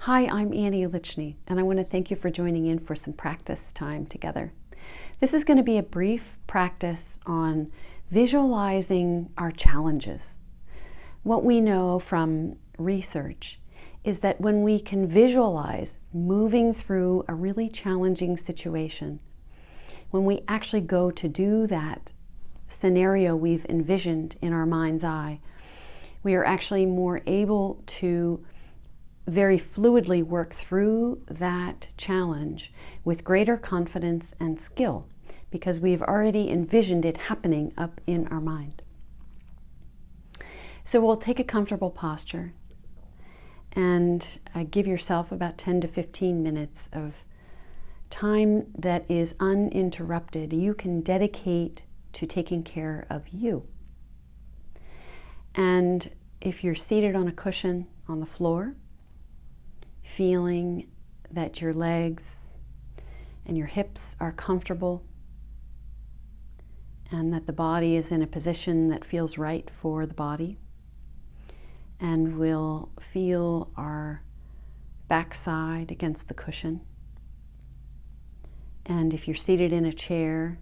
Hi, I'm Annie Lichny, and I want to thank you for joining in for some practice time together. This is going to be a brief practice on visualizing our challenges. What we know from research is that when we can visualize moving through a really challenging situation, when we actually go to do that scenario we've envisioned in our mind's eye, we are actually more able to very fluidly work through that challenge with greater confidence and skill because we've already envisioned it happening up in our mind. So we'll take a comfortable posture and give yourself about 10 to 15 minutes of time that is uninterrupted. You can dedicate to taking care of you. And if you're seated on a cushion on the floor, feeling that your legs and your hips are comfortable and that the body is in a position that feels right for the body. And we'll feel our backside against the cushion. And if you're seated in a chair,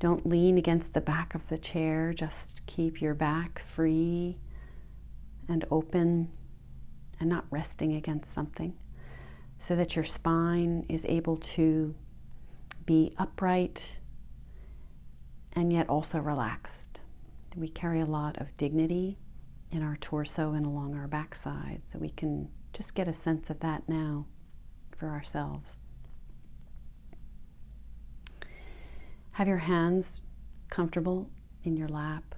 don't lean against the back of the chair, just keep your back free and open and not resting against something, so that your spine is able to be upright and yet also relaxed. We carry a lot of dignity in our torso and along our backside, so we can just get a sense of that now for ourselves. Have your hands comfortable in your lap,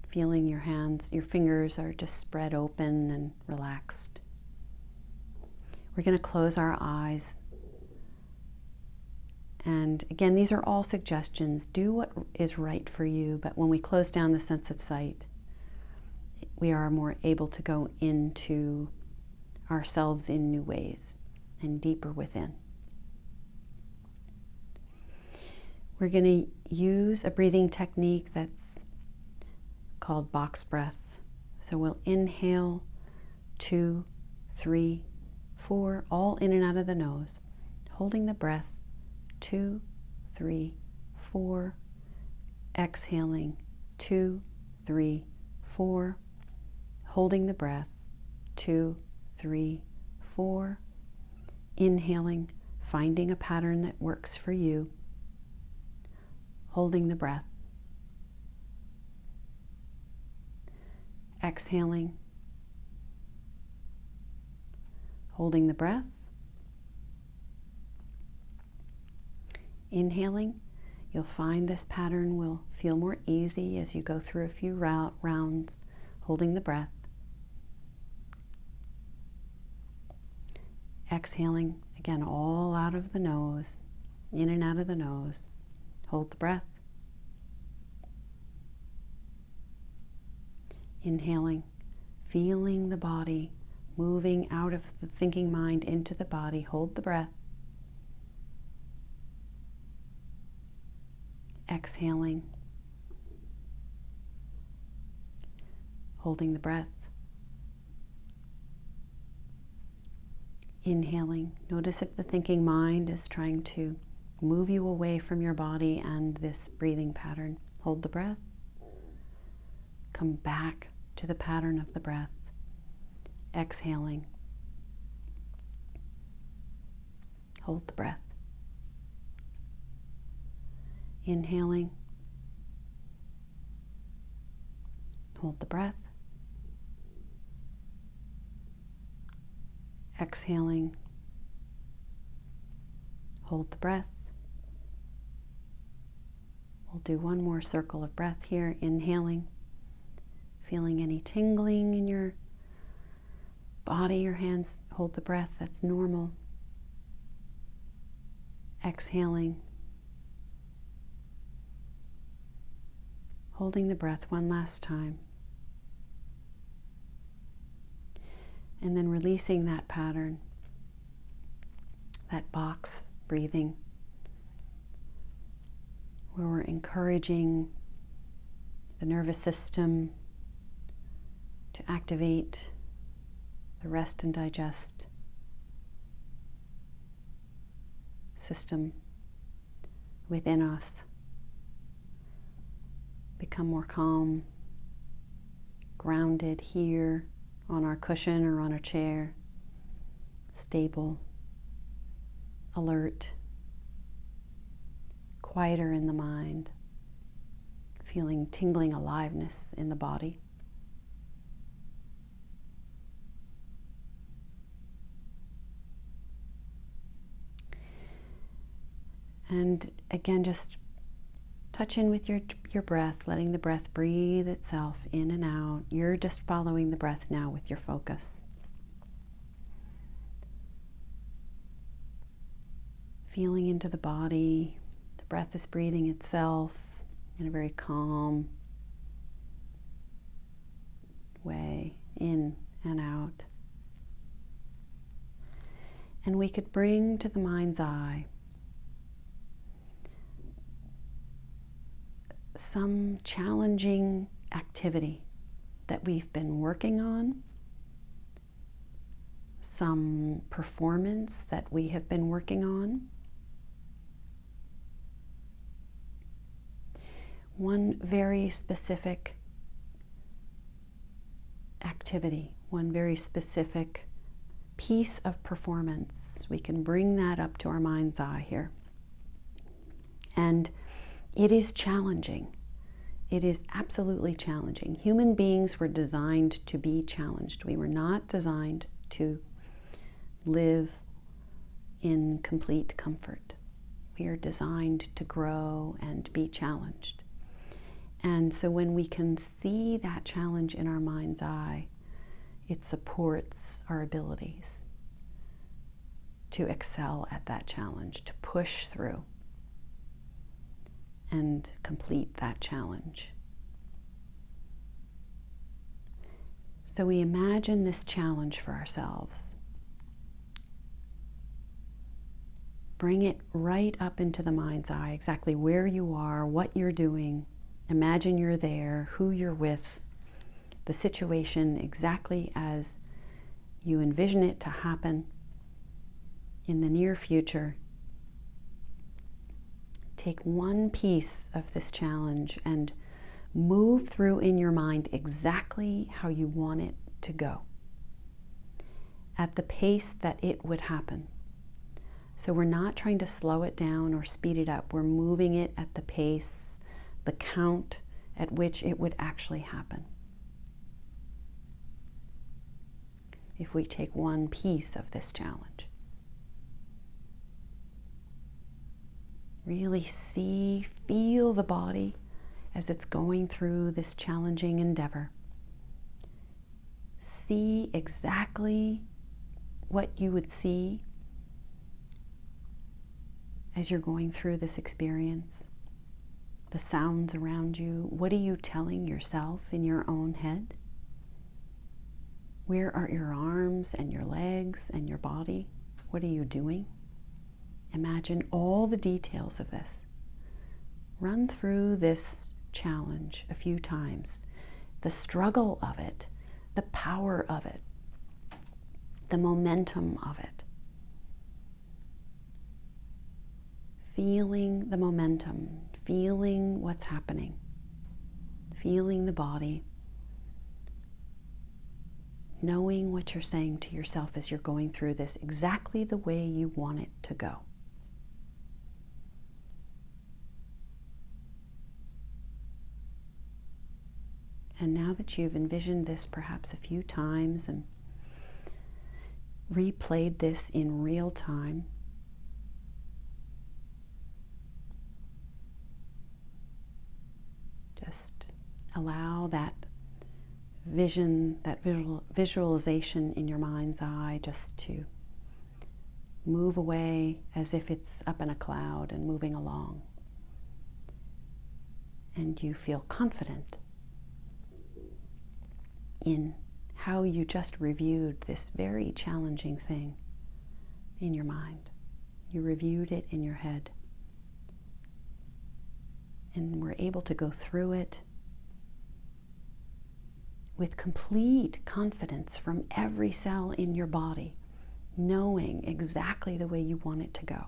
feeling your hands, your fingers are just spread open and relaxed. We're going to close our eyes. And again, these are all suggestions. Do what is right for you, but when we close down the sense of sight, we are more able to go into ourselves in new ways and deeper within. We're going to use a breathing technique that's called box breath. So we'll inhale 2, 3, 4, all in and out of the nose, holding the breath 2, 3, 4, exhaling 2, 3, 4, holding the breath 2, 3, 4, inhaling, finding a pattern that works for you, holding the breath, exhaling, holding the breath, inhaling. You'll find this pattern will feel more easy as you go through a few rounds, holding the breath, exhaling, again all out of the nose, in and out of the nose, hold the breath, inhaling, feeling the body moving out of the thinking mind into the body, hold the breath, exhaling, holding the breath, inhaling. Notice if the thinking mind is trying to move you away from your body and this breathing pattern. Hold the breath, come back to the pattern of the breath, exhaling, hold the breath, inhaling, hold the breath, exhaling, hold the breath. We'll do one more circle of breath here, inhaling, feeling any tingling in your body, your hands, hold the breath, that's normal. Exhaling, holding the breath one last time. And then releasing that pattern, that box breathing, where we're encouraging the nervous system to activate the rest and digest system within us become more calm, grounded here on our cushion or on our chair, stable, alert, quieter in the mind, feeling tingling aliveness in the body. And again, just touch in with your breath, letting the breath breathe itself in and out. You're just following the breath now with your focus. Feeling into the body. The breath is breathing itself in a very calm way, in and out. And we could bring to the mind's eye some challenging activity that we've been working on, some performance that we have been working on, one very specific activity, one very specific piece of performance. We can bring that up to our mind's eye here. And it is challenging. It is absolutely challenging. Human beings were designed to be challenged. We were not designed to live in complete comfort. We are designed to grow and be challenged. And so when we can see that challenge in our mind's eye, it supports our abilities to excel at that challenge, to push through and complete that challenge. So we imagine this challenge for ourselves. Bring it right up into the mind's eye, exactly where you are, what you're doing. Imagine you're there, who you're with, the situation exactly as you envision it to happen in the near future. Take one piece of this challenge and move through in your mind exactly how you want it to go, at the pace that it would happen. So we're not trying to slow it down or speed it up. We're moving it at the pace, the count at which it would actually happen. If we take one piece of this challenge. Really see, feel the body as it's going through this challenging endeavor. See exactly what you would see as you're going through this experience. The sounds around you. What are you telling yourself in your own head? Where are your arms and your legs and your body? What are you doing? Imagine all the details of this. Run through this challenge a few times. The struggle of it, the power of it, the momentum of it. Feeling the momentum, feeling what's happening, feeling the body, knowing what you're saying to yourself as you're going through this exactly the way you want it to go. And now that you've envisioned this perhaps a few times and replayed this in real time, just allow that vision, that visualization in your mind's eye just to move away as if it's up in a cloud and moving along. And you feel confident in how you just reviewed this very challenging thing in your mind. You reviewed it in your head. And were able to go through it with complete confidence from every cell in your body, knowing exactly the way you want it to go.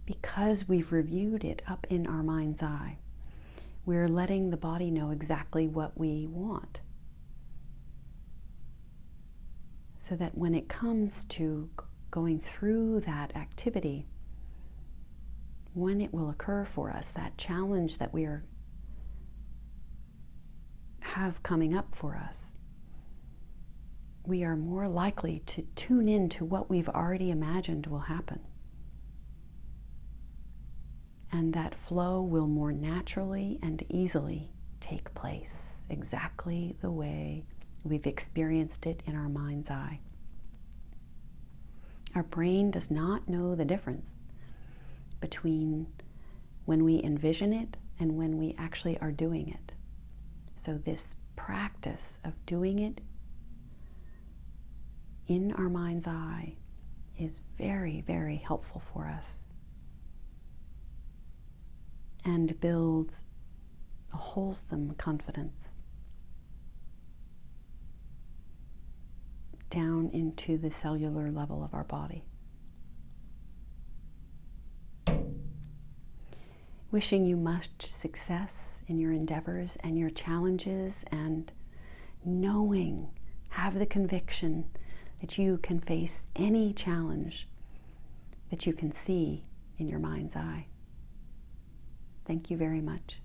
because we've reviewed it up in our mind's eye, we're letting the body know exactly what we want. So that when it comes to going through that activity, when it will occur for us, that challenge that we have coming up for us, we are more likely to tune in to what we've already imagined will happen. And that flow will more naturally and easily take place, exactly the way we've experienced it in our mind's eye. Our brain does not know the difference between when we envision it and when we actually are doing it. So this practice of doing it in our mind's eye is very, very helpful for us and builds a wholesome confidence down into the cellular level of our body. Wishing you much success in your endeavors and your challenges, and have the conviction that you can face any challenge that you can see in your mind's eye. Thank you very much.